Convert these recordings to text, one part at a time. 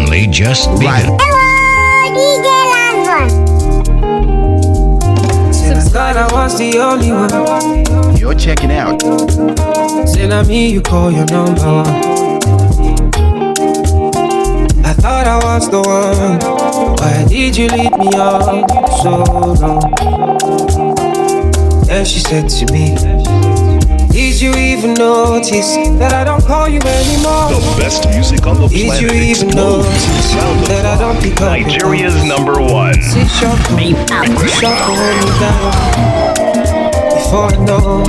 only just begun. Thought I was the only one. You're checking out. Say not me, you call your number one. I thought I was the one. Why did you lead me on so long? And she said to me, did you even notice that I don't call you anymore? The best music on the Did planet you even explodes notice to the sound of that I don't pick up Nigeria's number one. Sit short, hold me down. Before I know,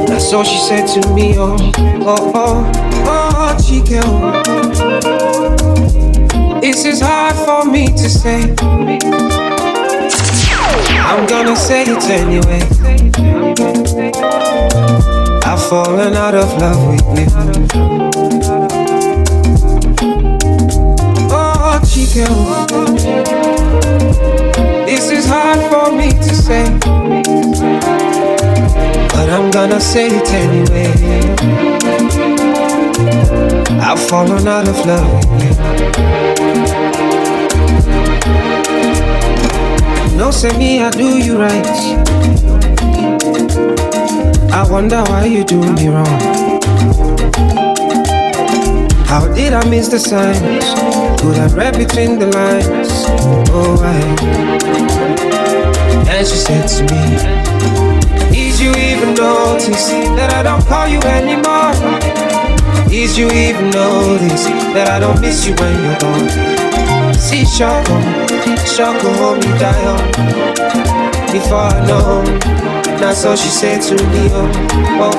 that's all she said to me. Oh, oh, oh, oh, chica. This is hard for me to say. I'm gonna say it anyway. I've fallen out of love with you. Oh, chica. This is hard for me to say, but I'm gonna say it anyway. I've fallen out of love with you. No, say me, I do you right. I wonder why you do me wrong. How did I miss the signs? Could I read between the lines? Oh, and she said to me, did you even notice that I don't call you anymore? Did you even notice that I don't miss you when you're gone? See, Shoko, hold me down. Before I know, that's all she said to me. Oh, oh,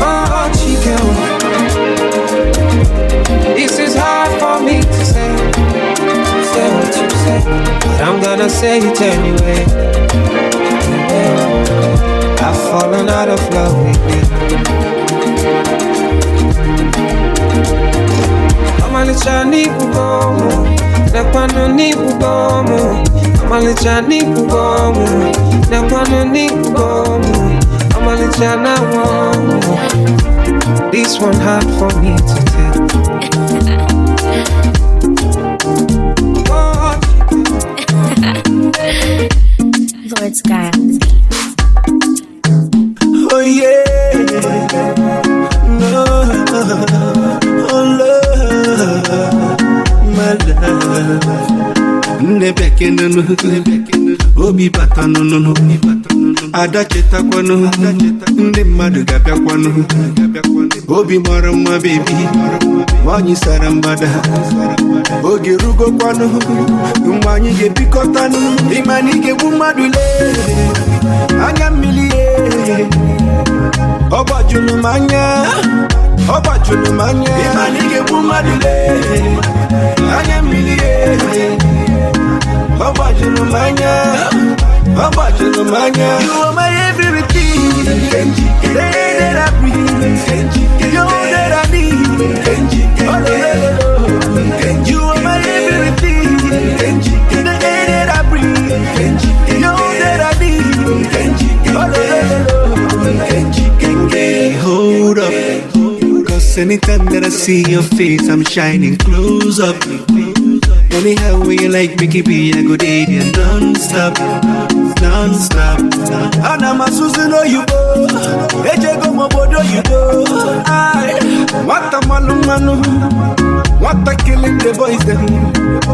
oh, oh, chica. This is hard for me to say. Say what you say, but I'm gonna say it anyway. I've fallen out of love with you. Amalichani bugomo, nekwano ni bugomo. Amalichani bugomo, nekwano ni bugomo. Amalichana womo. This one hard for me to take. Lord Sky. Oh yeah, no, oh love, my love. Nebeke no, obi bata no. Ada cheta kwano, ndi mmadụ gabịa kwano. Obi mara mma baby, wanyi sara mbada. Oge rugo kwano, mgbe anyị ga-ebikọta nụ. Ịma na ị ga-egbu mmadụ lee, anya mmiri ye. Ọgbajulu m anya, ọgbajulu m anya. Ịma na ị ga-egbu mmadụ lee, anya mmiri ye. Ọgbajulu m anya, ọgbajulu m anya. You are my everything, the air that I breathe, you that I need. Oh, you are my everything, the air that I breathe, you that I need. Hold up, cause anytime that I see your face, I'm shining close up. Anyhow when you like Mickey B, I go date you non-stop, non-stop. And I'm a Susan or you go, Eje go mobodo you go. I want a malumanu, want a killing the boys them,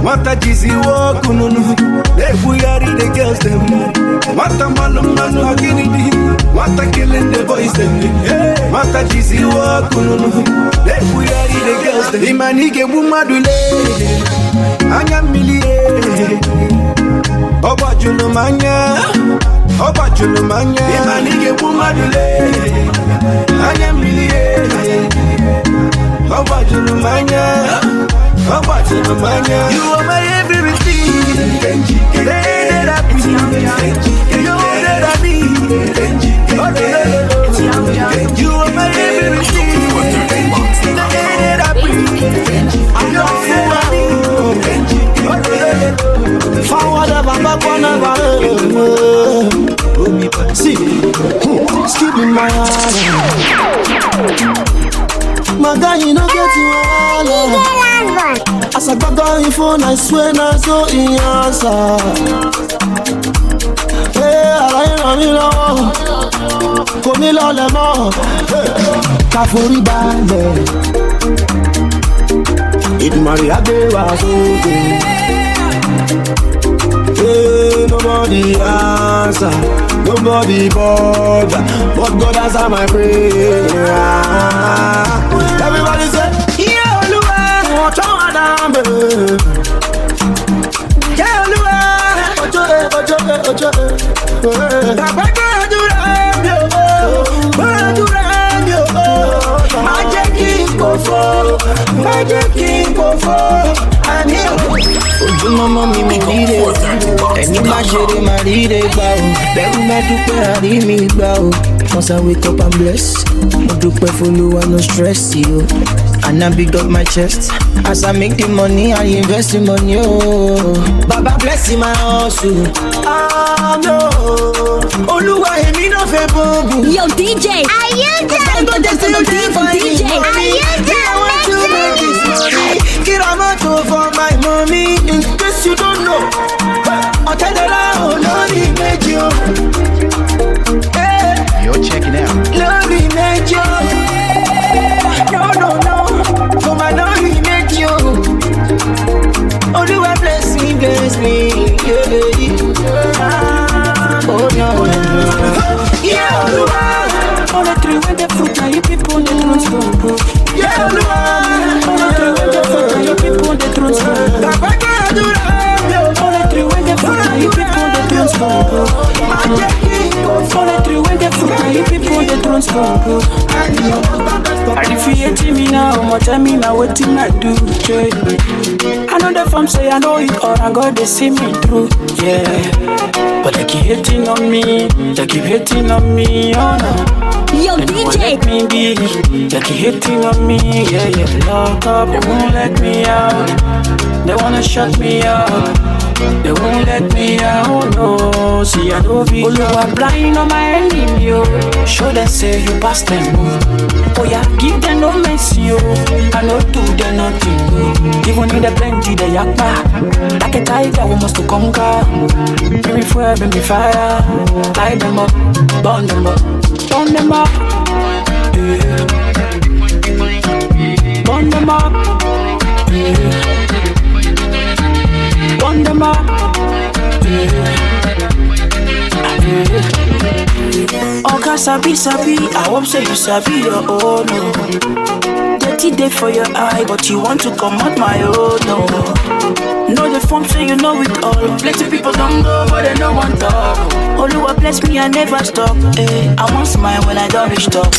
want a cheesy walk ununu, they buyari the girls them. Want a malumanu aginidi, want a killing the boys them, want a cheesy walk ununu, they buyari the girls them. Imanike bumadule. Anya milie, obajulu manya, obajulu manya. Imanike bumadule. Anya milie, obajulu manya, obajulu manya. You are my everything, the air that I breathe, you that I need. Oh, you are my everything, the air that I breathe, I know that I need. Forward ever, backward never. See, skip in my heart. My guy, you know get you all. As I Agbága phone, I swear na so in answer. Hey, àlàyé ràn mí lọ́wọ́, kò ní lọ́lẹ̀ mọ́. Ká forí balẹ̀, Èdùmàrè á gbé wa sókè. Hey, nobody answer, nobody bother, but God answer my prayer. Everybody say, yeah, Olúwa, ọjọ́ àdàbẹ̀. Yeah, Olúwa, ọjọ́. Bàbá gbàdúrà mi ò, má jẹ́ kí n pòfo, àní ò. Ojúmọ́mọ́ mi ríre, ẹni má ṣeré má ríre gbà o. Bẹ́rù má dúpẹ́ àrí mi gbà o. Once I wake up I'm blessed, mo dúpẹ́ f'Olúwa no stress yo. And I big up my chest, as I make the money I invest the money oh. Baba bless my hustle, ah no. Olúwa èmi no fẹ́ bọ́ọ̀bù. Yo DJ, are you done? DJ, are you done? Get a moto for my mommy, in case you don't know. Ọ̀tẹ̀dọ̀lá olórí méjì o. You're checking out. Lórí méjì o. No. For my lórí méjì o. Olúwa bless me. Yeah. Oh no. Yeah, Olúwa. All the three with the fruit, now you people the transfer. Yeah, Olúwa. All the three with the fruit, now you people the transfer. Bàbá gbàdúrà mi ò. All the three with the fruit, now you people the transfer. Má jẹ́ kí n kò fọ́. All the three with the fruit, now you people the transfer. And if you hate me now, more tell me now what I do. I know the form say I know it all, I got to see me through. Yeah, but they keep hating on me, oh no. Yo They won't DJ, let me be, they keep hating on me, yeah. Lock up, they won't let me out. They wanna shut me up, they won't let me out, no. See I don't be Olúwa blind on my enemy, yo. Show them say you pass them, oh yeah, give them no mercy, yo. I no do them nothing, yo. Even in the plenty, they yakba. Like a tiger, we must to conquer. Bring me fire, bring me fire. Light them up, burn them up. Burn them up, yeah. Burn them up, yeah. Burn them up, yeah. Oga sabi, I hope say you sabi your own, no. Dirty day for your eye, but you want to come out my own, no. Know the form, say you know it all. Plenty people don't go, but they don't want talk. Olúwa bless me, I never stop. I won't smile when I don't reach top.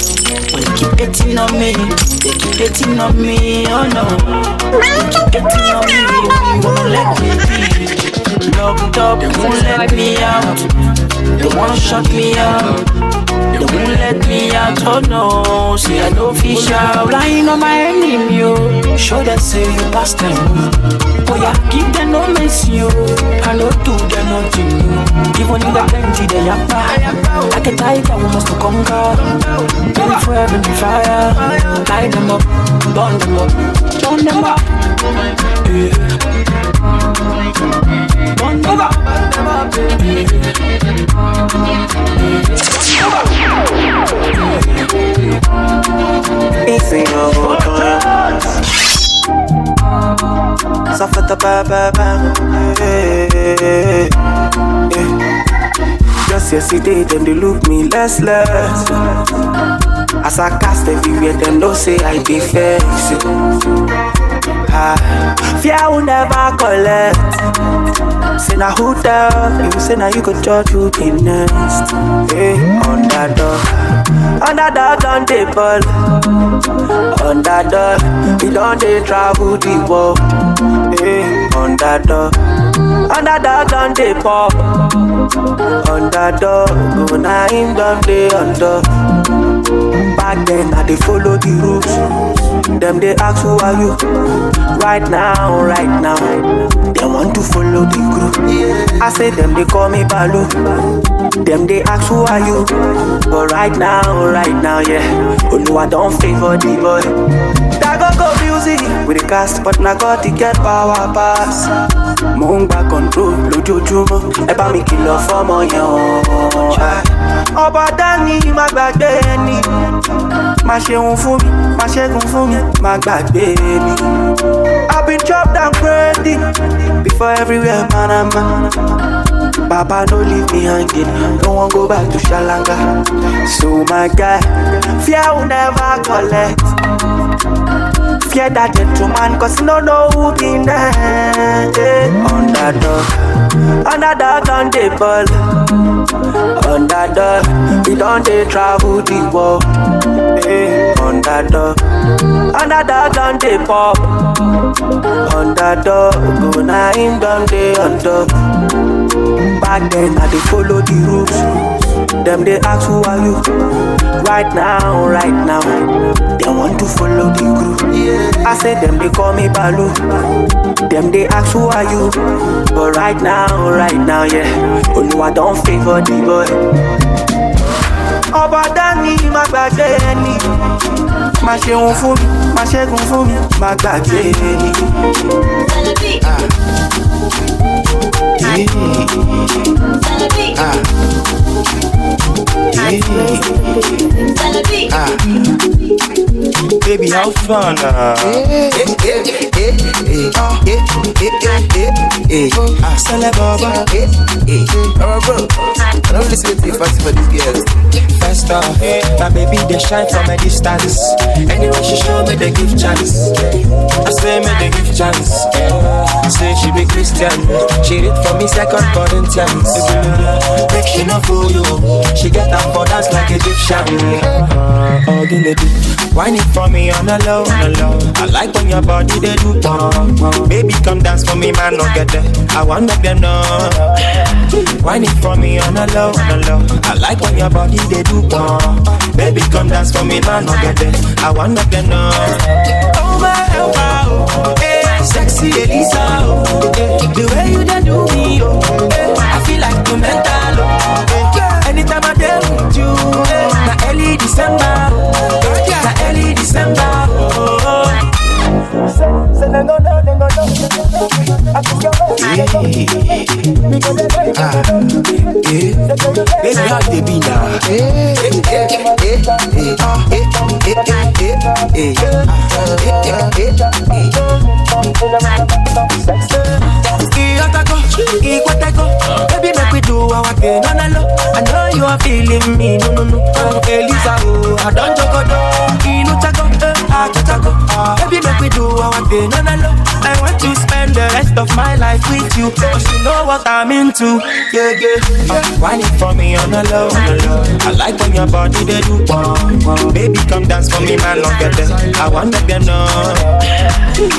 But they keep hating on me, oh no. They keep hating on me, they won't let me be. Locked up, they won't let me out. They wanna shut me out. They won't let me out, oh no. See I know fish out. Lying on my enemy, yo. Show them say you pass them. Oh yeah, give them no mercy, yo. I no do them nothing, yo. Even in the plenty, they yakba. Like a tiger, we must to conquer. Bring me fire, bring me fire. Light them up, burn them up, burn them up, yeah. Burn them up, If you know go to Safata ba. Just yesterday, them they look me less. As I cast everywhere, them don't say I be fake. Fear will never collect. Say now who tell you? Say now you could judge who be next. Hey, on that door, on the ball. On that door, we don't they travel the world. Hey, on that door, on the pop. On that door, go now him don't play on door. Back then, I they follow the rules. Them they ask who are you? Right now, they want to follow the group. I say them they call me Balu. Them they ask who are you? But right now, yeah. Olúwa don't favor the boy. That go go music with the cast, but na God to get power pass. Mo ń gba control lójoojúmọ́, ẹ bá mi kìlọ̀ fọ́mọ yẹn o. Ọba dání má gbàgbé ẹni, má ṣeun fún mi, má ṣẹ́gun fún mi, má gbàgbé mi. I've been chopped and crazy before everywhere, man. Baba no leave me hanging, no one go back to Shalanga. So my guy, fear will never collect. Fear that gentleman, cause no know who be next. Underdog on the ball. Underdog, we don't dey travel the world. Underdog on the pop. Underdog, go na him done dey on top. Back then I dey follow the rules. Them they ask who are you? Right now, they want to follow the group. I say them they call me Balu. Them they ask who are you? But right now, yeah. Oluwa don't favor the boy. Ọba dání má gbàgbé ẹni, má ṣeun fún mi, má ṣẹ́gun fún mi, má gbàgbé ẹni. Baby, how fun? I don't listen to you fast for these girls. First off, my baby they shine from a distance. Anyway she show me they give chance. I say me they give chance. Say she be Christian. She read for me 2 Corinthians. Make she not fool you. She get up for dance like Egyptian. Wine it for me on the low, I like when your body they do. Baby come dance for me, man, no get there. I want make them know. Wine it for me on the low, I like when your body they do. Baby come dance for me, man, no get there. I want make them know. Oh my, hey, sexy Elisa, the way you done do me, I feel like you mental. Anytime I deal with you, na early December, Baby, how they be now? Baby, make we do our thing, no. I know you are feeling me, no. Elisa, I don't joke, baby, make we do our thing, no. I want to spend the rest of my life with you, cause you know what I'm into, yeah. Wine it for me on the low, I like when your body they do. Baby, come dance for me, man, don't get there. I want to get know.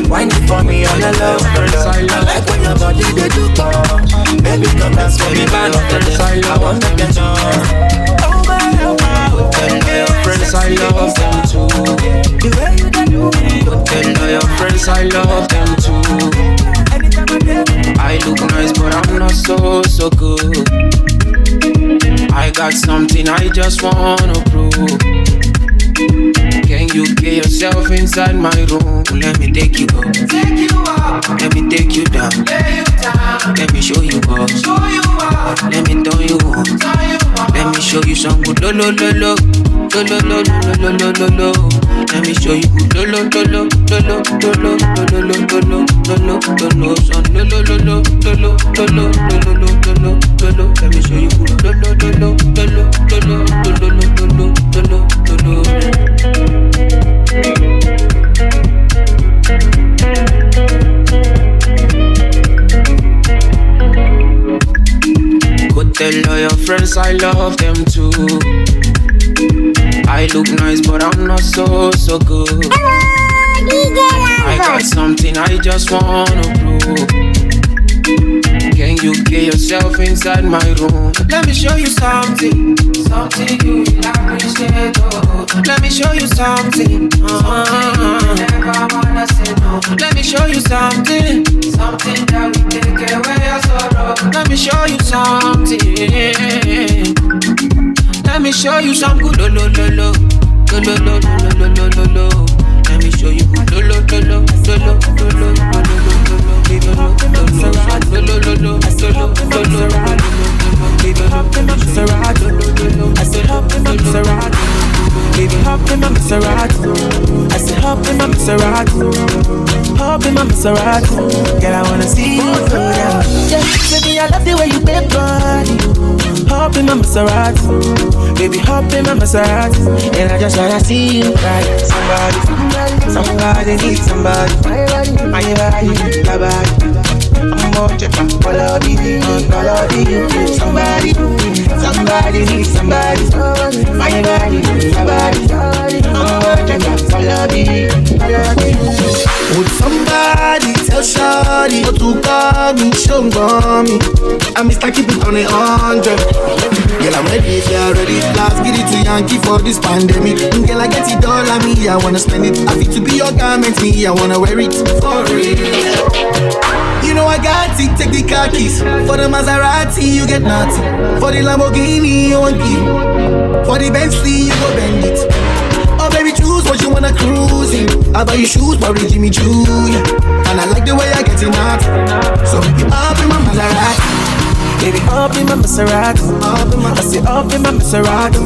Wine it for me on the low, I like when your body they do. Baby, come dance for me, man, don't get there. I want to get know. Tell your friends I love them too. The way you do me. Tell your friends I love them too. I look nice but I'm not so good. I got something I just wanna prove. Can you get yourself inside my room? Let me take you up. Let me take you down. Let me show you up. Let me turn you on. Let me show you some good lo. Let me show you good lo. Let me show you Go tell all your friends I love them too. I look nice but I'm not so good. I got something I just wanna prove. Can you get yourself inside my room? Let me show you something you will appreciate. Oh. Let me show you something. Never wanna say no. Let me show you something that will take away your sorrow. Let me show you something. Let me show you some good lo. Let me show show you lolo, lolo, lolo, lolo, baby, hop in my Maserati, lolo, lolo, lolo, lolo, baby, hop in my Maserati, I said hop in my Maserati, baby, hop in my Maserati, I said hop in my Maserati, hop in my Maserati, girl, I wanna see you go down. Baby, I love the way you bend body. Hop in my Maserati, baby, hop in my Maserati, and I just wanna see you ride. Somebody needs somebody. My body, your body. I'm more check out follow you. Somebody needs somebody. My body, your body. I'm more check out follow you. Would somebody tell Shawty to call me, show me? I'm Mr. Keep it on 100. Girl, I'm ready if you're ready. Let's get it to Yankee for this pandemic. Girl, I get it all on me, I wanna spend it. I fit to be your garment, me, I wanna wear it for real. You know I got it, take the car keys. For the Maserati, you get nothing. For the Lamborghini, you won't give. For the Bentley, you go bend it. Oh baby, choose what you wanna cruise in. I buy you shoes, but Jimmy Choo, yeah. And I like the way I get it out. So if you up in my Maserati, baby, up in my Maserati, I say up in my Maserati,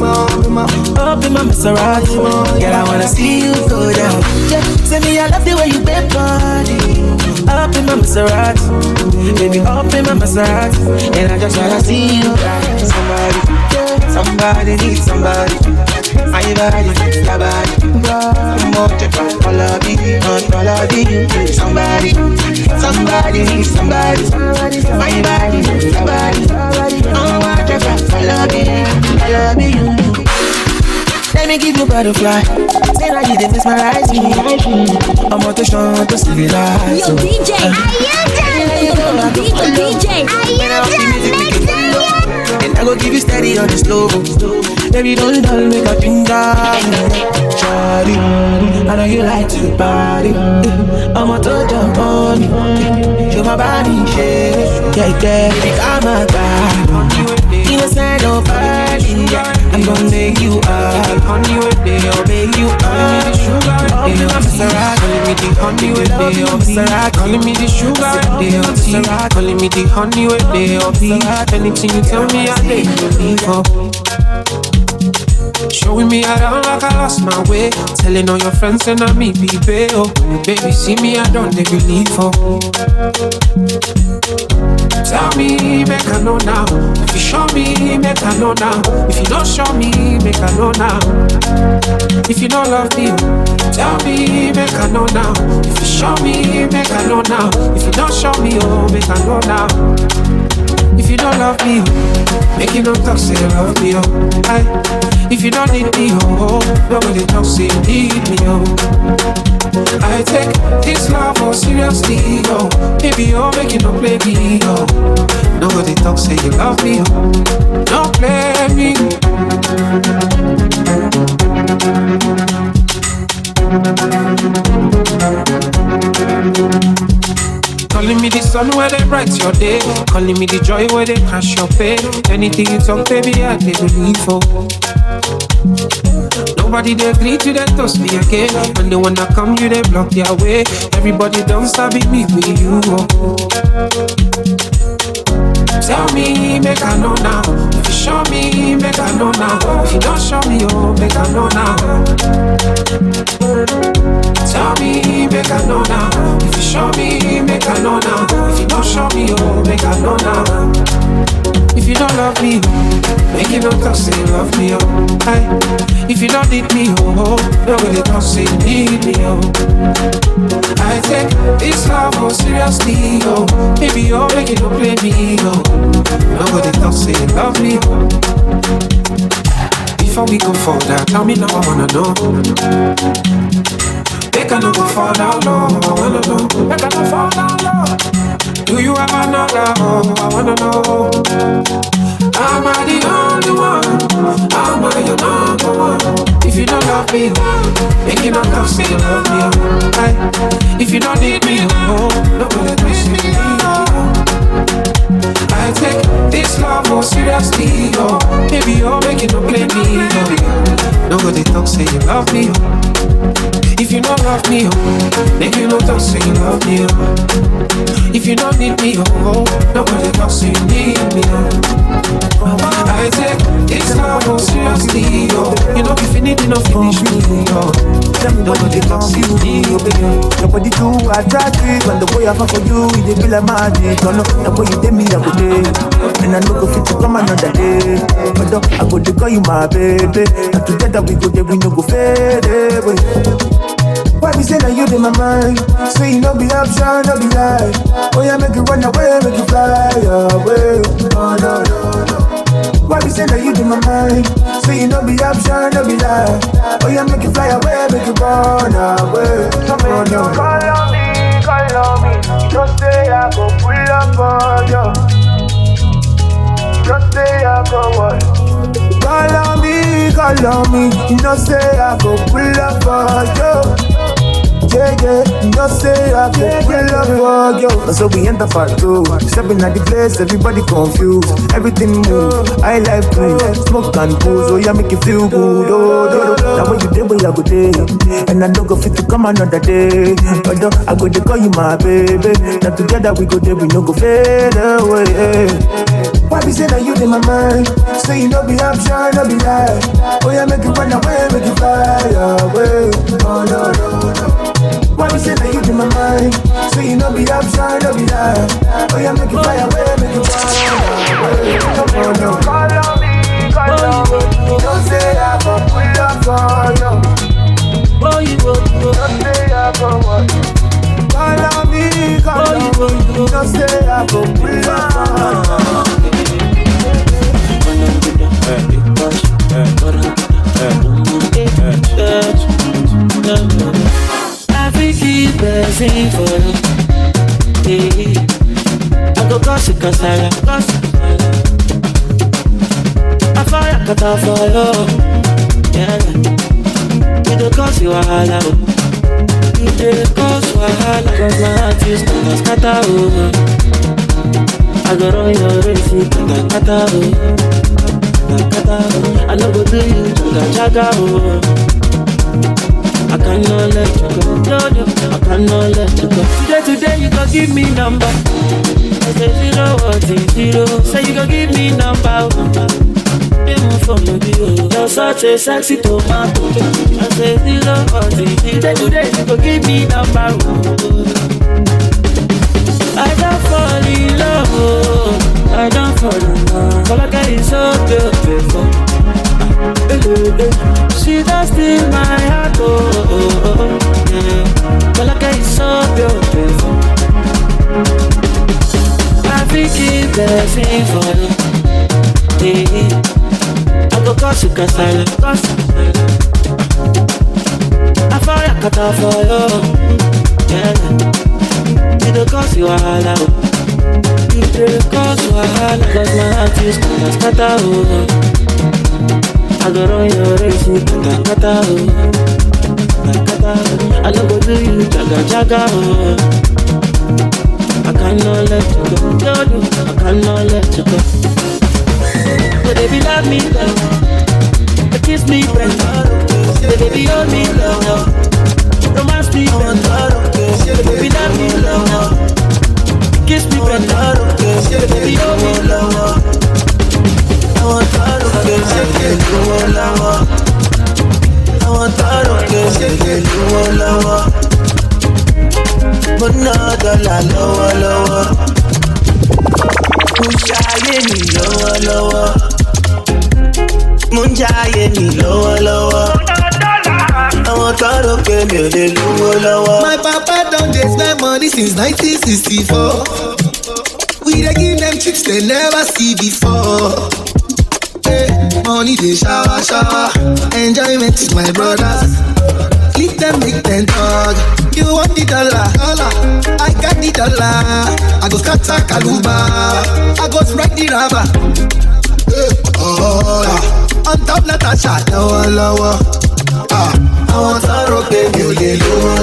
up in my Maserati, girl, I wanna see you go down. Say me, I love the way you bend body. Up in my Maserati, baby, up in my Maserati, and I just wanna see you ride. Somebody needs somebody. My body, your body. I'm more check out all of you. Somebody needs somebody. My body, your body. I'm more check out all of you. Let me give you butterfly. Say now you did mesmerize me. I'm on the show to civilize. Yo, DJ, are you done? DJ, are you done? And I go give you steady on the slow. Baby, don't make a thing down. Shawty, I know you like to party. I'm a to jump on you. Show my body shake. Yeah, baby, come on, baby. Innocent of party. I'm gonna make you up. Honey with day, I'll make you up. Calling me the honey with day, I'll be. Calling me the sugar day, I'll be. Calling me the honey with day, I'll be. Anything you tell me, I take believe for. Showing me around like I lost my way. Telling all your friends and I me be bail. Baby, see me, I don't they believe for. Tell me, make I know now. If you show me, make I know now. If you don't show me, make I know now. If you don't love me, tell me, make I know now. If you show me, make I know now. If you don't show me, oh, make I know now. If you don't love me, make you don't talk, say you love me, oh. Aye. If you don't need me, oh, nobody talk, say you need me, oh. I take this love oh seriously, oh. Baby, oh, make you no play me, oh. Nobody talk, say you love me, oh. Don't play me. Calling me the sun where they bright your day. Calling me the joy where they crash your pain. Anything you talk, baby, I they believe for. Nobody they agree to that toast me again. When they wanna come, you they block their way. Everybody don't stop it, me with you. Oh. Tell me, make I know now. If you show me, make I know now. If you don't show me, oh, make I know now. Tell me, make I know now. If you show me, make I know now. If you don't show me, oh, make I know now. If you don't love me, make you don't talk, say you love me, oh. Aye. If you don't need me, oh, nobody talk, say you need me, oh. I take this love oh seriously, oh. Baby, oh, make you don't play me, oh. Nobody talk, say you love me, oh. Before we go further, tell me now, I wanna know. Make I no go fall down low, I wanna know. Make I no fall down low. Do you have another, oh, I wanna know. Am I the only one? Am I your number one? If you don't love me, make you not talk, say you love me, oh. Aye. If you don't need me, oh, nobody can see me, oh. I take this love oh seriously, oh. Baby, oh, make you no play me, oh. Nobody talk, say you love me, oh. If you don't love me, oh, make you no talk say you love me, oh. If you don't need me, oh, nobody talk say you need me, oh. I take this love so seriously, oh. You know if you need me, no finish me, oh. Nobody talk say you need me, oh. Nobody too attractive, and the way I fall for you, it be like magic. Oh no, the way you take me every day, and I know go fit to come another day. But I go to call you my baby, and together we go there, we no go fade away. Why be say that you in my mind? Say you no be option, no be lie. Oh yeah, make you run away, make you fly away. Oh no, no, no. Why be say that you in my mind? Say you no be option, no be lie. Oh yeah, make you fly away, make you run away. So make you call on me. You don't say I go pull up on you. You don't say I go what? Call on me. You don't say I go pull up on you. Yeah, you don't say I go pull up on you. So we enter part 2. Stepping at the place, everybody confused. Everything move, I like cruise. Smoke and booze, oh yeah, make you feel good. Oh, now when you day, where I go day. And I don't go fit to come another day. But I go to call you my baby. Now together we go there, we no go fade away. Why be say that you in my mind? Say you no be option, no be lie. Oh yeah, make you run away, make you fly away. Oh no, no, no. Why be say that you in my mind? Say you no be option, no be lie. Oh yeah, make you fly away, make you fly away. Oh no, call on me. You don't say I go pull up on you. Oh you don't say I go what? Call on me. You don't say I go pull up on you. I think he's blessing for you. I go gossip cause I like gossip. I fire cut off for you. Yeah, you don't cause you a holla. You don't cause you a holla. Cause my heart is gonna scatter over. I go run your race, I no go do you, jaga, oh. I cannot let you go, no, I cannot let you go. Today you gon' give me number. I say 0 what is 0. Say you gon' give me number. You're such a sexy tomato. I say 0 what is 0. Today you gon' give me number. I don't fall in love, oh. I don't fall in love. All I got is so beautiful. She does steal my heart, oh, yeah. All I got is so beautiful. I think it's blessing for you, yeah. I go cause you cause I like cause. I fire cut off for you, yeah. You don't cause you a holla. You don't cause you a holla. Cause my heart is gonna scatter over. I go run your race, you kata over. I no go do you jaga over. I cannot let you go, no, I cannot let you go. So baby love me, love. Kiss me, friend. So baby hold me, love. Romance me, friend. Baby, love me, love. Kiss me, friend. Baby, hold me, love. I want to get you, love. I want to get you, love. But not the lower. Munjaye ni lower. Munjaye ni lower. My papa don't dey spend money since 1964. We dey give them tricks they never see before. Hey, money they shower. Enjoyment is my brothers. Leave them make them talk. You want the dollar? I got the dollar. I go scatter Kaluba. I go strike the rubber. On top Natasha, lower. I want to rock baby, you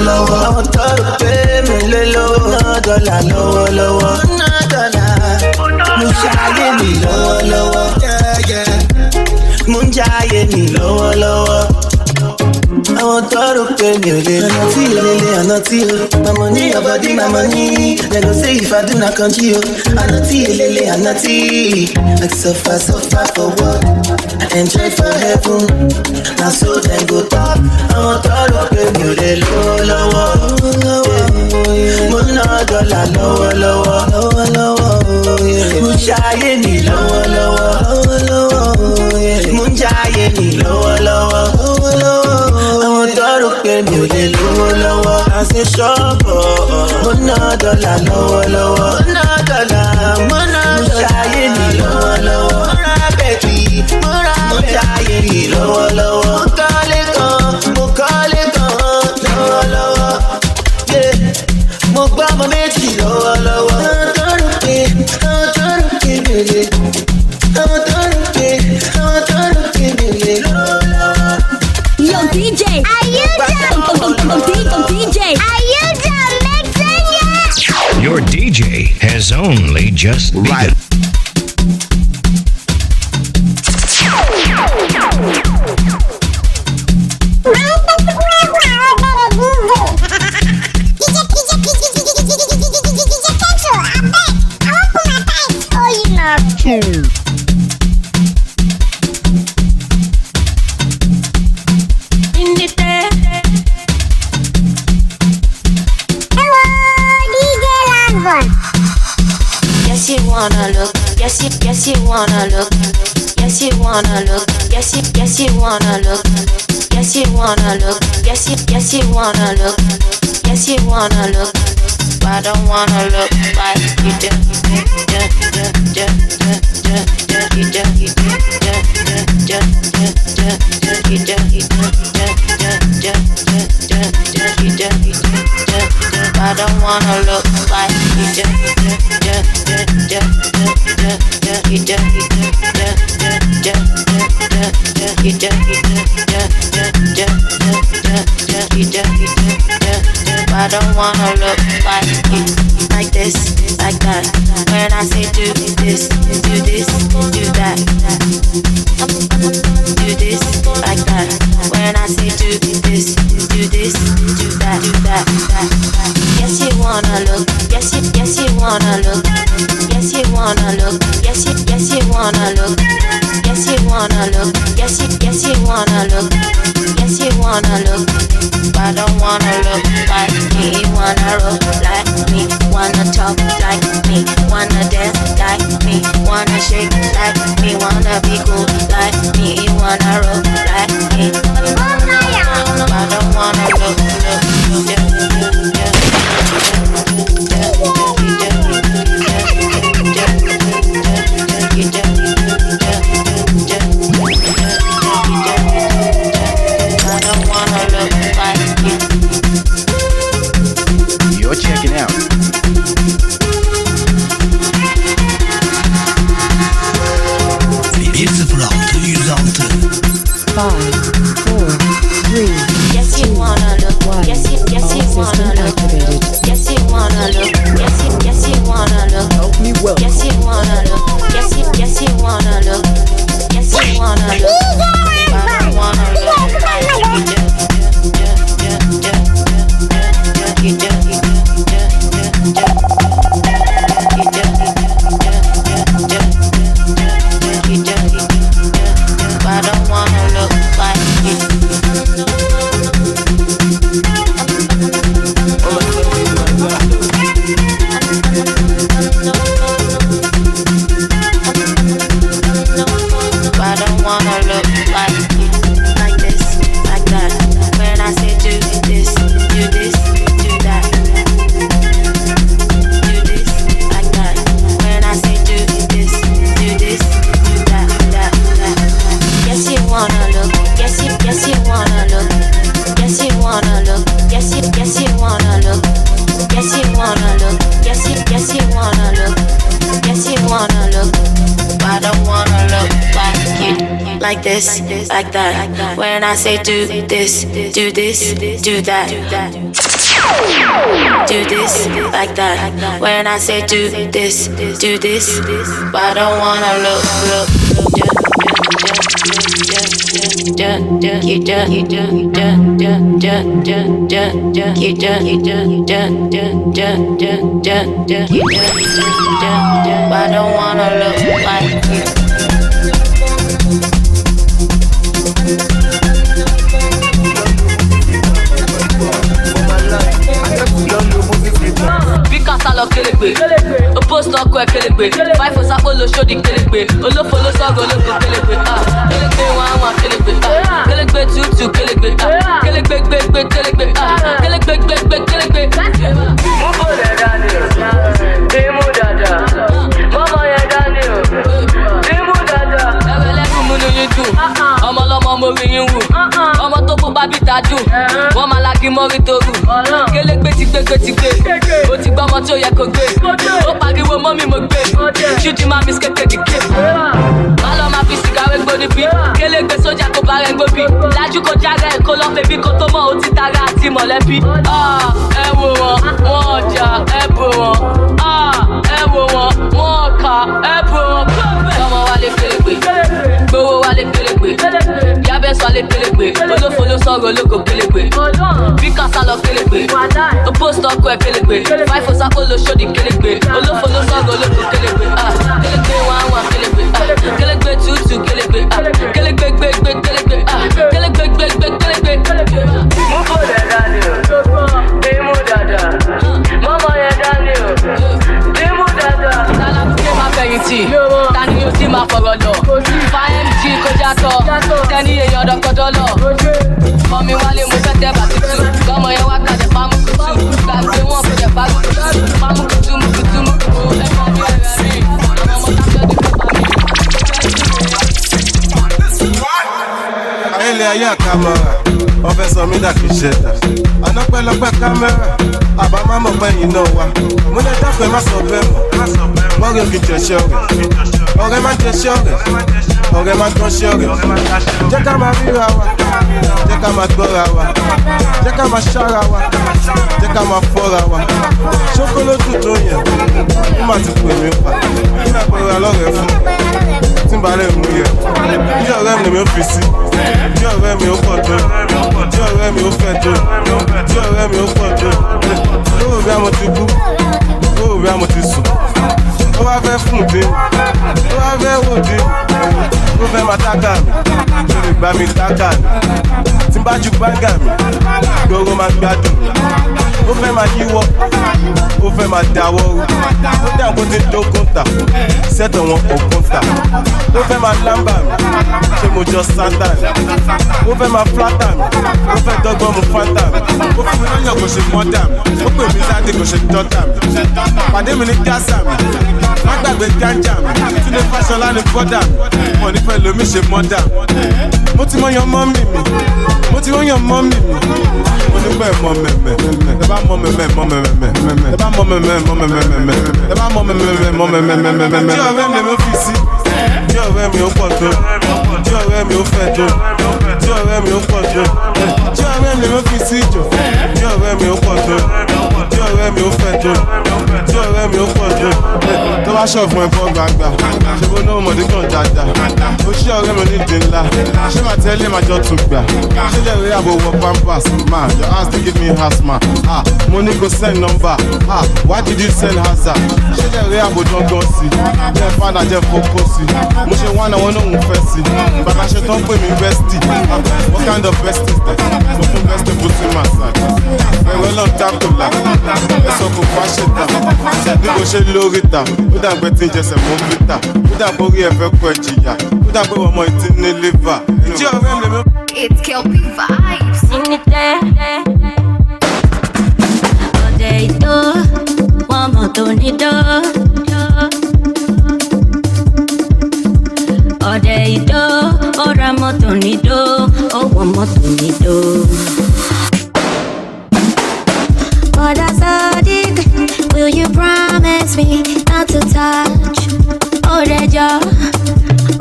lower. I want to rock baby, lower. Dollar, lower. Munjaye ni lower. Yeah. Munjaye ni lower. I want tó rò pé mi ò lè àná tí ò lélẹ̀ àná tí o. My money, your body, my money. They go say if I do not country o. Àná tí ò lélẹ̀ àná tí. Like so far for what? I enjoy for heaven. Now so then go talk. Àwọn tó rò pé mi ò lè lówó lọ́wọ́. Mo ná dọ́là lọ́wọ́lọ́wọ́. Mo ṣayé mi lọ́wọ́lọ́wọ́. Mo ń jayé mi lọ́wọ́lọ́wọ́. Àwọn tó rò pé mi ò lè lówó lọ́wọ́. I say ṣọ́ọ̀bù. Mo ná dọ́là lọ́wọ́lọ́wọ́. Mo ṣayé mi lọ́wọ́lọ́wọ́. Mo ra bẹ̀bí. Mo jayé mi lọ́wọ́lọ́wọ́. Mo kọ́lé kan lọ́wọ́lọ́wọ́. Mo gbọ́ ọmọ méjì lọ́wọ́lọ́wọ́. Àwọn tó rò pé mi ò lè. Àwọn tó rò pé mi ò lè lọ́wọ́lọ́wọ́. Yo, DJ. Are you done? DJ. Are you done mixing yet? Your DJ has only just begun. Yes, you wanna look. Yes, you wanna look. Yes, you wanna look. Yes, you wanna look. Yes, you wanna look. Yes, you wanna look. Yes, you wanna look. But I don't wanna look like you do. I don't wanna look like you do. I don't wanna look like this, like that. When I say do this, do this, do that. Do this, like that. When I say do this, do this, do that, do that. Yes, you wanna look. Yes, you wanna look. Yes, you wanna look. Yes, you wanna look. Yes, you wanna look. Yes, you wanna look. Yes, you wanna look. But I don't wanna look like me. You wanna roll like me. Wanna talk like me. Wanna dance like me. Wanna shake like me. Wanna be cool like me. You wanna roll like me. But I don't wanna look. You're checking out Five, four, three. Yes, you wanna look. Yes, you wanna look. Yes, you wanna look. Yes, you wanna look. Help me well. Yes, you wanna look. Yes, you wanna look. Yes, you wanna look. I don't wanna look like you do. I don't wanna look like you. I don't wanna look like you, like this, like that. When I say do this, do this, do that. Do this, like that. When I say do this, do this, do that, that, that. Yes, you wanna look. Yes, you wanna look. Yes, you wanna look. Yes, you wanna look. Yes, you wanna look. Yes, you wanna look. Yes, you wanna look. I don't wanna look like you, like this, like that. When I say do this, do this, do that. Do this, like that. When I say do this, do this. But I don't wanna look. I don't wanna look like you. Sálọ kélégbé, ó post ọkọ ẹ̀ kélégbé, fáìfò sápò ló ṣòdì kélégbé, olófo ló sọ̀rọ̀ olóko kélégbé, kélégbé wọn kélégbé, kélégbé tútù kélégbé, kélégbé gbégbé kélégbé, kélégbé gbégbé kélégbé. Mú bò lẹ̀ dání o, ìmú dada, mọ́mọ́ yẹn dání o, ìmú dada. Ẹ̀rẹ̀ lẹ́kùn múnú yín dùn, ọmọ ọlọ́mọ mo rí yín wù, ọmọ tó kó bábí ta dùn, wọ́n máa lági mọ́rí tó rù, kélégbé ti gbégbé ti gbé, ó ti gbọ́ ọmọ tí ó yẹ kó gbé, ó pariwo mọ́ mi mo gbé, ṣúdí máa mi skété dìké. Má lọ máa fi sìgá wé gbóni bí, kélégbé sójà kó bá rẹ̀ gbóbi, lájú kó jára ẹ̀ kó lọ bèbí kó tó mọ̀ ó ti tara àti mọ̀lẹ́bí. Ẹ wò wọ́n, wọ́n ọjà, ẹ bò wọ́n, ẹ wò wọ́n, wọ́n ọkà, ẹ bò wọ́n. Tọmọ wálé kélégbé, gbowó wálé kélégbé, yábẹ́ sọ alé kélégbé, olófo ló sọ̀rọ̀ olóko kélégbé, bí kásá lọ kélégbé, ó post ọkọ ẹ̀ kélégbé, fáìfò sápò ló ṣòdì kélégbé, olófo ló sọ̀rọ̀ olóko kélégbé, kélégbé wọn kélégbé, kélégbé tútù kélégbé, kélégbé gbégbé kélégbé, kélégbé gbégbé kélégbé. Mú bò lẹ̀ dání o, ìmú dada, mọ́mọ́ yẹn dání o, ìmú dada. Tálákùké máa fẹ̀yìntì, tani yóò sì máa fọ̀rọ̀ lọ, fáyẹ̀mì tí kọjá tọ̀, tẹ́ni èèyàn dọ́kọ́dọ́ lọ. Mọ̀mí wálé mo fẹ́ tẹ́ bàtútù, lọ́mọ yẹn wá kalẹ̀ fámú kùtù, gbàgbé wọn kò jẹ́ fámú kùtù, fámú kùtù mú kùtù mú kùtù, ẹ̀fọ́ mi ẹ̀rẹ̀ mi, àwọn ọmọ tábìlì ní bàbá mi. Ayẹlẹ ayé àkàmọ́ra, ọ̀fẹ́ sọ mí dà kí n ṣe dà. Ànápẹ́lọpẹ́ kámẹ́rà, àbá má mọ̀ pẹ́ yìí náà wá. Mo lè dákun ẹ má sọ bẹ́ẹ̀ mọ̀, wọ́n rí òkè jẹ̀ṣẹ́ ọ̀rẹ́. Ọ̀rẹ́ má jẹ̀ṣẹ́ ọ̀rẹ́, ọ̀rẹ́ má gbọ́nṣẹ́ ọ̀rẹ́. Jẹ́ ká máa ríra wa, jẹ́ ká máa gbọ́ra wa, jẹ́ ká máa ṣára wa, jẹ́ ká máa fọ́ra wa. Ṣókólótù tó yẹn, ó má ti pè mí pa. Kí náà pẹ̀lú alọ́rẹ̀ fún tí n bá lè mú yẹ. Bí ọ̀rẹ́ mi ò fi sí, bí ọ̀rẹ́ mi ò pọ̀ tó, bí ọ̀rẹ́ mi ò fẹ́ tó, bí ọ̀rẹ́ mi ò pọ̀ tó. Lóòrò bí a mo ti kú, lóòrò bí a mo ti sùn. Ó wá fẹ́ fún dín, ó wá fẹ́ wò dín, ó fẹ́ máa tágà mi, ó lè gbá mi tágà mi. Tí n bá ju gbágà mi, gbòòrò máa gbádùn mi. Ó fẹ́ máa yíwọ́, ó fẹ́ máa dáwọ́ rú. Ó dà kó ti dógún tà, sẹ́tọ̀ wọn ògún tà. Ó fẹ́ máa lámbà mi, ṣé mo jọ sáńtà mi? Ó fẹ́ máa flátà mi, ó fẹ́ dọ́gbọ́n mu fáńtà mi. Ó fún mi lọ́yọ̀ kò ṣe mọ́dà mi, ó pè mí dáadé kò ṣe dọ́tà mi. Pàdé mi ní gásà mi, má gbàgbé gánjà mi. Túndé Fáṣọlá ní bọ́dà mi, wọ́n nífẹ̀ẹ́ lómi ṣe mọ́dà mi. Mo ti mọ yan mọ́mì mi, mo ti mọ yan mọ́mì mi. Mo ní pẹ́ mọ mẹ́mẹ́, ẹ bá mọ mẹ́mẹ́ mọ mẹ́mẹ́, ẹ bá mọ mẹ́mẹ́ mọ mẹ́mẹ́, ẹ bá mọ mẹ́mẹ́ mọ mẹ́mẹ́. Tí ọ̀rẹ́ mi ló fi sí, tí ọ̀rẹ́ mi ó pọ̀ tó, tí ọ̀rẹ́ mi ó fẹ́ tó, tí ọ̀rẹ́ mi ó pọ̀ tó, tí ọ̀rẹ́ mi ló fi sí jọ, tí ọ̀rẹ́ mi ó pọ̀ tó, tí ọ̀rẹ́ mi ó fẹ́ tó, tí ọ̀rẹ́ mi ó pọ̀ tó. Tó bá ṣọ̀ fún ẹ̀fọ́ gbàgbà, ṣé bó náà mọ̀dé kan dáadáa. Ó ṣí ọ̀rẹ́ mi onídìí ńlá, ṣé màá tẹ́lẹ̀ máa jọ tún gbà? Ṣé lè rí àbò wọ pampers? Man, your ass dey give me asthma. Mo ní kò send number. Why did you send hazard? Ṣé lè rí àbò dọ́gbọ́n sí? Jẹ́ fada jẹ́ fokó sí. Mo ṣe wá náà wọn náà ń fẹ́ sí. Bàbá ṣe tán pè mí bestie. What kind of bestie is that? Mo fún bestie fún sí massage. Ẹ̀rọ náà dákòlá. Ẹ̀sọ́ kò fà ṣe ta. Bí mo ṣe lórí ta, ó dàgbẹ́ tí ń jẹsẹ̀ mọ́ fìtà. Ó dàgbẹ́ orí ẹ̀fẹ́ kọ ẹ̀jìyà. Ó dàgbẹ́ ọmọ ìtí ní liver. Tí ọ̀rẹ́ mi lè mú. It's Kelpie vibes. Sing it there. Ọdẹ ìtò, wọn mọ̀ tó ní dó. Ọdẹ ìtò, ó ra mọ́tò ní dó, ó wọ mọ́tò ní dó. Bọ́dà Sadiq, will you promise me not to touch? Ọdẹjọ́,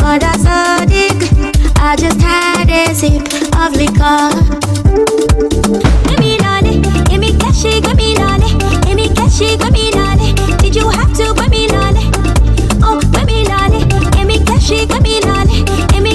Bọ́dà Sadiq, I just had a sip of liquor. Give me lolly, give me cashy, give me lolly, give me cashy, give me lolly. Did you have to give me lolly? Oh, give me lolly, give me cashy, give me lolly, give me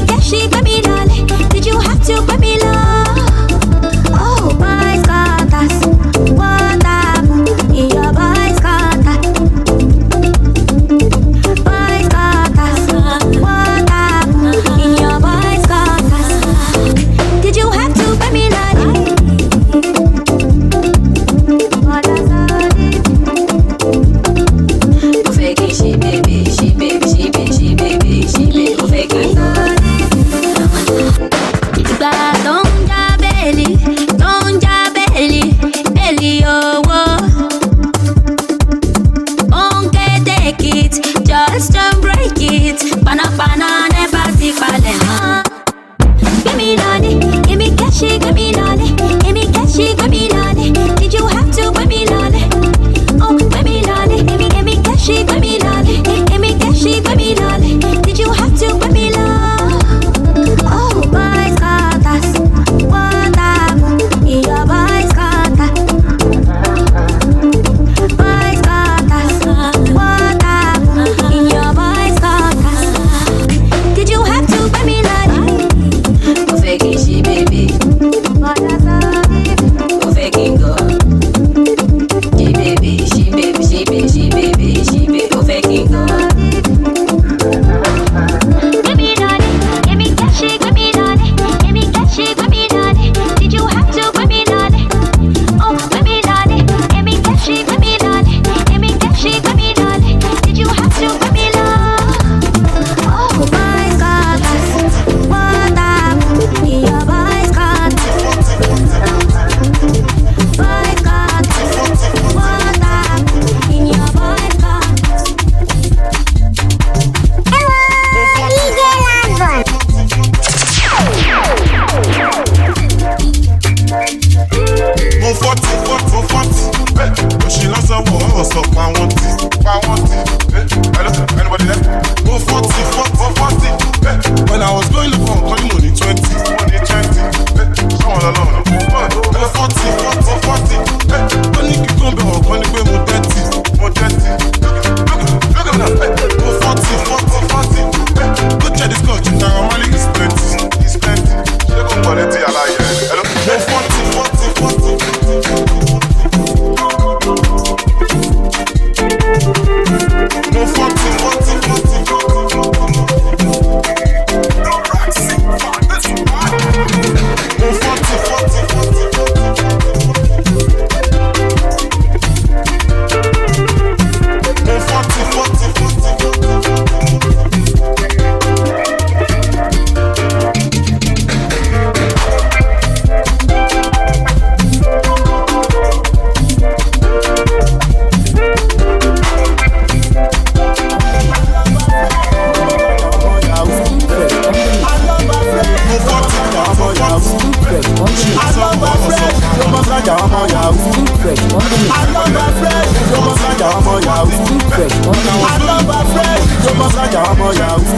Alọ́ba fresh ló mọ sájà ọmọ yahoo.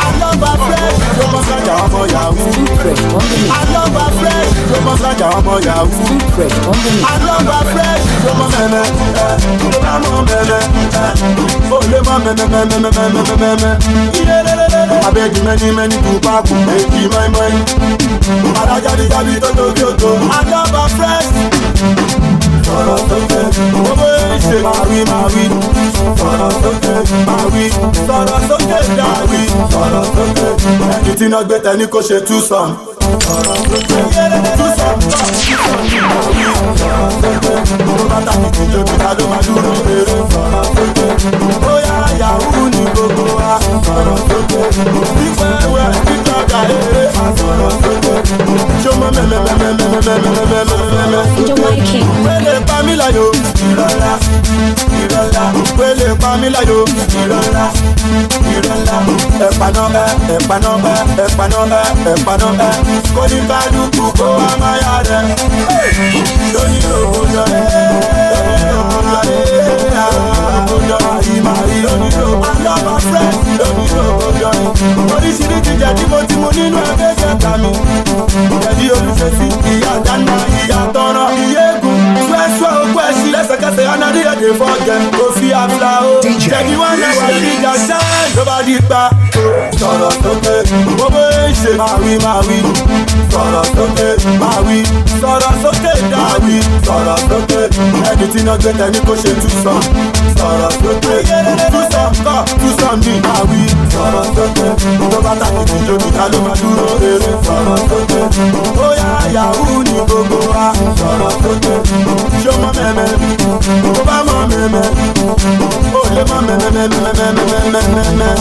Alọ́ba fresh ló mọ sájà ọmọ yahoo. Alọ́ba fresh ló mọ sájà ọmọ yahoo. Alọ́ba fresh ló mọ mẹ́mẹ́. Ló bá mọ mẹ́mẹ́. Ó lè mọ mẹ́mẹ́. Abẹ́gi mẹ́ni kú pákó èjì mọ́ínmọ́ín. Adájáde jábí tó tó bí ó tó. Alọ́ba fresh. Sọ̀rọ̀ sókè, owó ìṣe máa wí. Sọ̀rọ̀ sókè, máa wí. Sọ̀rọ̀ sókè, dáwí. Sọ̀rọ̀ sókè, ẹni tí iná gbé tẹ́ni kó ṣe tú sọ̀m. Sọ̀rọ̀ sókè, tú sọ̀m máa wí. Sọ̀rọ̀ sókè, tó bá tàbí tí jókòó ta ló máa dúró eré. Sọ̀rọ̀ sókè, bóyá yahoo ní gbogbo wa. Sọ̀rọ̀ sókè, ìfẹ́wẹ́ ìjọba eré. Sọ̀rọ̀ sókè, ṣọmọ mẹ́mẹ́mẹ́mẹ́mẹ́mẹ́mẹ́mẹ́mẹ́mẹ́. Wele pamilayo, ìrọ̀lá, wele pamilayo, ìrọ̀lá, ẹ̀pànà, kò ní kálukú kó wá máa yá rẹ̀. Lóní òwúrọ̀ alọ́ba fẹ́ lóní òwúrọ̀ oríṣiríṣi jẹ̀dí mo ti mú nínú ẹgbẹ́ jẹ̀ta mi. Jẹ̀dí olùfẹ́sí, ìyá dáná, ìyá tọrọ, ìyẹ́gùn, fẹ́sọ̀ òkú ẹ̀sìn lẹ́sẹ̀kẹsẹ̀ anadí ẹ̀dẹ̀ fọ́gẹ̀ kò fi àfúlà o. Jẹ̀dí wọn náà wà ní ìjà sáà ló bá di pa. Sọ̀rọ̀ sókè, owó ìṣe máa wí. Sọ̀rọ̀ sókè, máa wí. Sọ̀rọ̀ sókè, dáwí. Sọ̀rọ̀ sókè, ẹni tí iná gbé tẹ́ni kó ṣe tú sọ. Sọ̀rọ̀ sókè, tú sọ kọ́, tú sọ mi máa wí. Sọ̀rọ̀ sókè, tó bá tàbí tí jókòó ta ló máa dúró eré. Sọ̀rọ̀ sókè, bóyá yahoo ní gbogbo wa. Sọ̀rọ̀ sókè, ṣọmọ mẹ́mẹ́, tó bá mọ mẹ́mẹ́, ó lè mọ mẹ́mẹ́mẹ́mẹ́mẹ́mẹ́mẹ́mẹ́.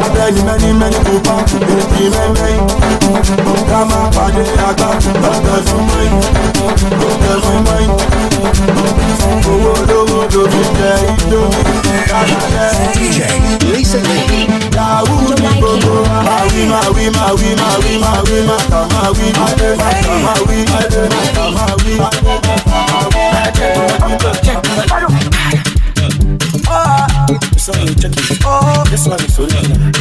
Abẹ́ni mẹ́ni kò bá èjì mẹ́mẹ́. Ká máa pàdé àgbà lọ́dọ̀ súnmọ́yìn. Owó lówó lórí jẹ́ ìdómi. DJ, listen to me. Yahoo ní gbogbo wa. Máa wí. Oh, this one is original.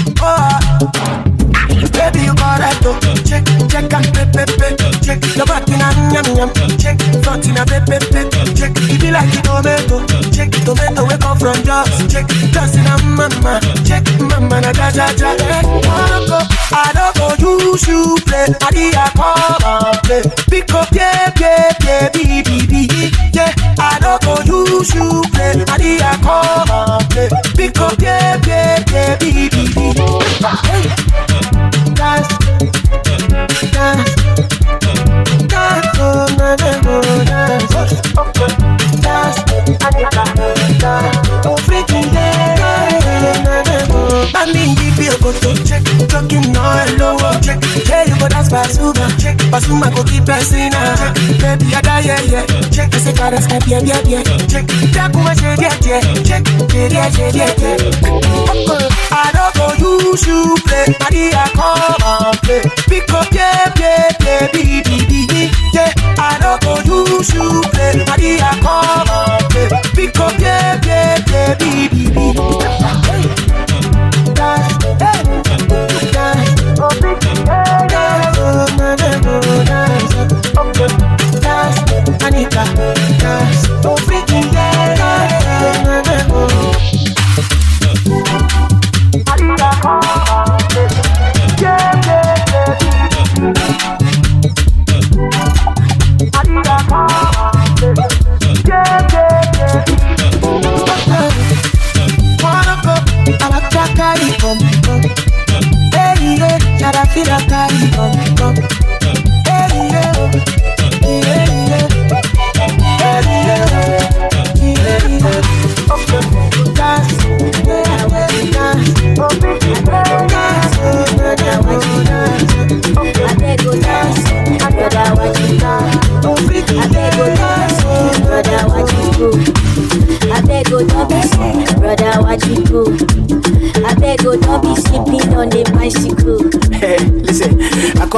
Baby, you correct, oh. Check and pepe, check. Your back in a yum, check. Front in a pepe, check. It be like a tomato, check. Tomato we come from Joss, check. Just in a mama, check. Mama na ja. I don't go use you play. I did a come and play. Pick up, yeah, yeah. I don't go use you play. I did a come and play. Pick up, yeah, dance, oh, dance, Anita, oh, freaking I mean, give you a go to check, talking all low, check, tell you go dance Basuma, check, Basuma go keep pressing, check, baby, I die, yeah, check, I say, God, I step, yeah, check, Takuma, yeah, check, I don't go use you play, I come and play, pick up, yeah, I don't go use you play, I come and play, pick up, yeah, Anita, dance, oh freaking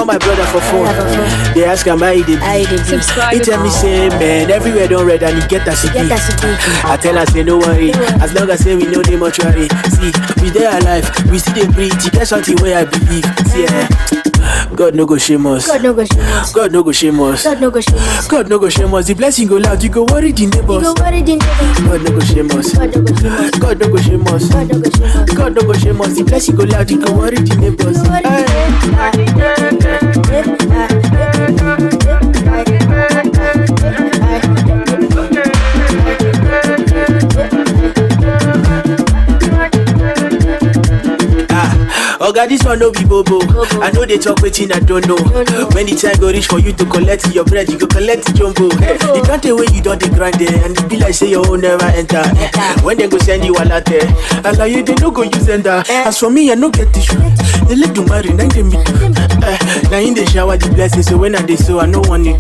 call my brother for phone. They ask him how he did. Subscribe. He tell me say, man, everywhere don't red and he get a city. I tell her say no worry, as long as say we know the mortuary. See, we there alive, we still dey breathe. That's something where I believe. See, God no go shame us. God no go shame us. God no go shame us. God no go shame us. God no go shame us. The blessing go loud, you go worry the neighbors. God no go shame us. God no go shame us. God no go shame us. The blessing go loud, you go worry the neighbors. Oga, this one no be bobo. I know they talk wetin I don't know. When the time go reach for you to collect your bread, you go collect jumbo. You can't tell where you don't grind there, and it be like say your own never enter. When they go send you a latte, allow you they no go use enter. As for me, I no get tissue. They let you marry, now they meet. Now in the shower the blessing, so when I dey so I no want it.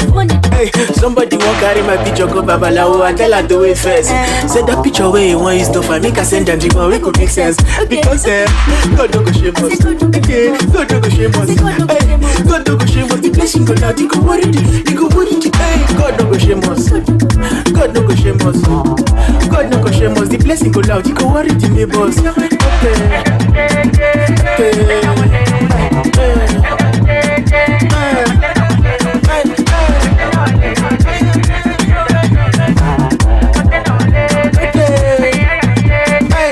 Hey, somebody won't carry my picture go babalawo. I tell her do it first. Send that picture where you want is stuff. I make her send and the one we could make sense. Because God no go shame us. God no go shame us. God no go shame us. The blessing go loud, you go worry it. God no go shame us. God no go shame us. God no go shame us. The blessing go loud, you go worry the neighbors.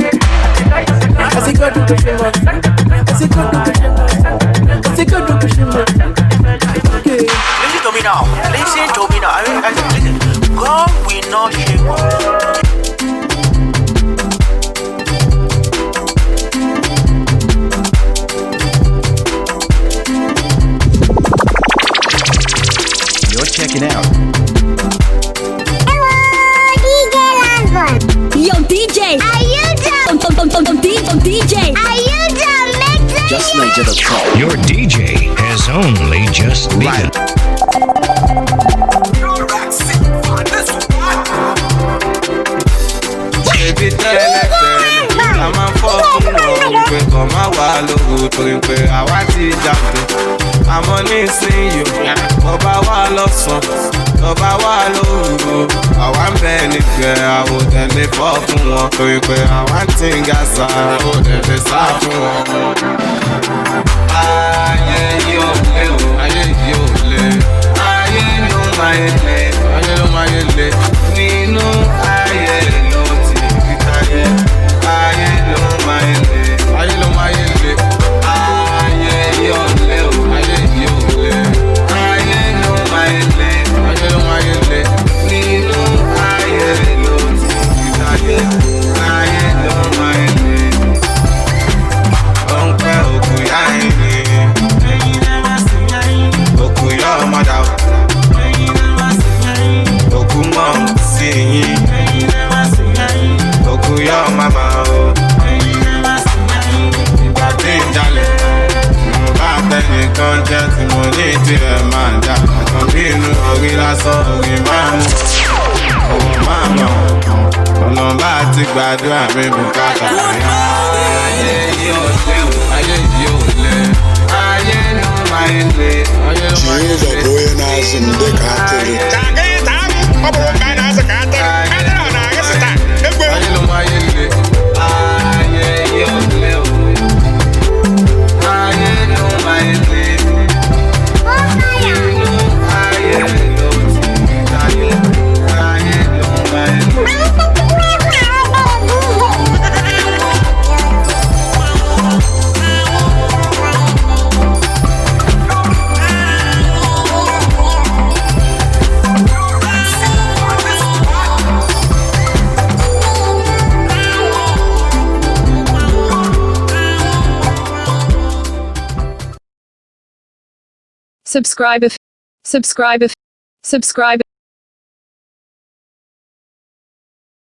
I say God no go shame us. I say God no go shame us. I say God no go shame us. Okay. Listen to me now. Listen to me now. Listen. God will not shame us. You're checking out. Yo, DJ! Are you done? DJ! Are you done mixing? JustNiger.com. Your DJ has only just begun. Baby, tẹ́lẹ̀tẹ́lẹ̀ a máa ń fọ́ fún wọn pé kàn máa wà lóru torí pé àwa ti jáde. Àmọ́ nísìnyí ọba wà lọ́sàn-án ọba wà lóru àwa ń bẹ nífẹ̀ẹ́ àwòtẹ́lẹ̀ fọ́ fún wọn torí pé àwa ti ń ga sa àwòtẹ́lẹ̀ sá fún wọn. Ayé yóò lé o, ayé yóò lé, ayé ló máa yé lé, ayé ló máa yé lé nínú ayé ló ti rí táyé, ayé ló máa yé lé, ayé ló máa yé lé, ayé yóò lé o, ayé yóò lé, ayé ló máa yé lé, ayé ló máa yé lé nínú ayé ló ti rí táyé, ayé ló máa yé lé. Ó ń pẹ́ òkú yá ẹ̀yìn, òkú yá ọmọdà, òkú mọ̀ sí yín, òkú yá màmá o. Ìgbà tí ń jalè, mo bá tẹnìkan jẹ́ tí mo ní tirẹ̀ máa jà. Àtàn bí inú orí lásán orí máa mú, òun máa mọ̀. Ọ̀nà bá ti gbàdúrà mi bùkátà mi. Ayé yóò lé o, ayé yóò lé, ayé ló máa ń lé, ayé ló máa ń lé. Ayé ló máa ń lé, ayé yóò lé o, ayé ló máa ń lé. Nínú ayé ló ti rí táyé, ayé ló máa ń lé. Subscribe.